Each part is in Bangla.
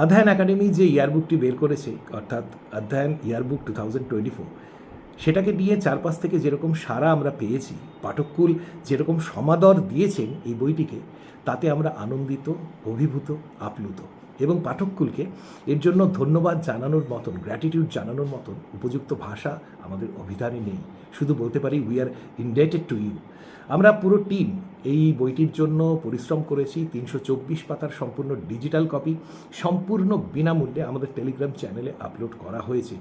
অধ্যয়ন একাডেমি যে ইয়ারবুকটি বের করেছে, অর্থাৎ অধ্যয়ন ইয়ারবুক 2024, সেটাকে নিয়ে চারপাশ থেকে যেরকম সাড়া আমরা পেয়েছি, পাঠককুল যেরকম সমাদর দিয়েছেন এই বইটিকে, তাতে আমরা আনন্দিত, অভিভূত, আপ্লুত। এবং পাঠককুলকে এর জন্য ধন্যবাদ জানানোর মতন, গ্র্যাটিটিউড জানানোর মতন উপযুক্ত ভাষা আমাদের অভিধানে নেই। শুধু বলতে পারি we are indebted to you. আমরা পুরো টিম এই বইটির জন্য পরিশ্রম করেছি। 324 পাতার সম্পূর্ণ ডিজিটাল কপি সম্পূর্ণ বিনামূল্যে আমাদের টেলিগ্রাম চ্যানেলে আপলোড করা হয়েছে।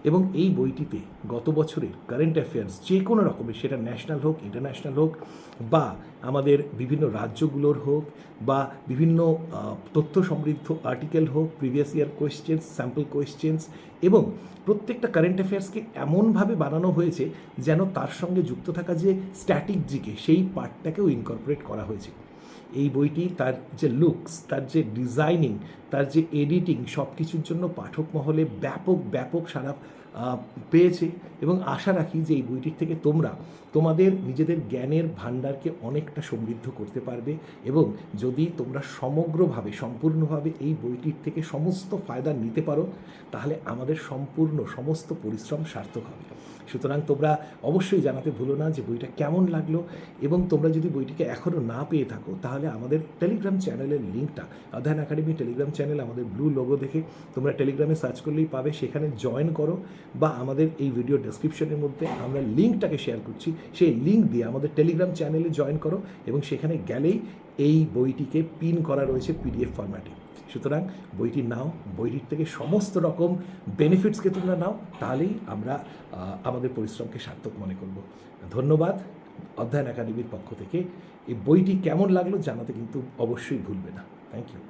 এবং এই বইটিতে গত বছরের কারেন্ট অ্যাফেয়ার্স যে কোনো রকমের, সেটা ন্যাশনাল হোক, ইন্টারন্যাশনাল হোক, বা আমাদের বিভিন্ন রাজ্যগুলোর হোক, বা বিভিন্ন তথ্য সমৃদ্ধ আর্টিকেল হোক, previous year questions, sample questions, এবং প্রত্যেকটা কারেন্ট অ্যাফেয়ার্সকে এমনভাবে বানানো হয়েছে যেন তার সঙ্গে যুক্ত থাকা যে স্ট্যাটিক জিকে, সেই পার্টটাকেও ইনকর্পোরেট করা হয়েছে। এই বইটি তার যে লুকস, তার যে ডিজাইনিং, তার যে এডিটিং, সব কিছুর জন্য পাঠক মহলে ব্যাপক সাড়া পেয়েছে। এবং আশা রাখি যে এই বইটির থেকে তোমরা তোমাদের নিজেদের জ্ঞানের ভাণ্ডারকে অনেকটা সমৃদ্ধ করতে পারবে। এবং যদি তোমরা সমগ্রভাবে, সম্পূর্ণভাবে এই বইটির থেকে সমস্ত ফায়দা নিতে পারো, তাহলে আমাদের সমস্ত পরিশ্রম সার্থক হবে। সুতরাং তোমরা অবশ্যই জানাতে ভুলো না যে বইটা কেমন লাগলো। এবং তোমরা যদি বইটিকে এখনও না পেয়ে থাকো, তাহলে আমাদের টেলিগ্রাম চ্যানেলের লিঙ্কটা, অধ্যয়ন একাডেমি টেলিগ্রাম চ্যানেল, আমাদের ব্লু লোগো দেখে তোমরা টেলিগ্রামে সার্চ করলেই পাবে, সেখানে জয়েন করো। বা আমাদের এই ভিডিও ডেসক্রিপশনের মধ্যে আমরা লিঙ্কটাকে শেয়ার করছি, সেই লিঙ্ক দিয়ে আমাদের টেলিগ্রাম চ্যানেলে জয়েন করো, এবং সেখানে গেলেই এই বইটিকে পিন করা রয়েছে পিডিএফ ফরম্যাটে। সুতরাং বইটি নাও, বইটির থেকে সমস্ত রকম বেনিফিটসকে তোমরা নাও, তাহলেই আমরা আমাদের পরিশ্রমকে সার্থক মনে করব। ধন্যবাদ। অধ্যয়ন একাডেমির পক্ষ থেকে এই বইটি কেমন লাগলো জানাতে কিন্তু অবশ্যই ভুলবে না। Thank you.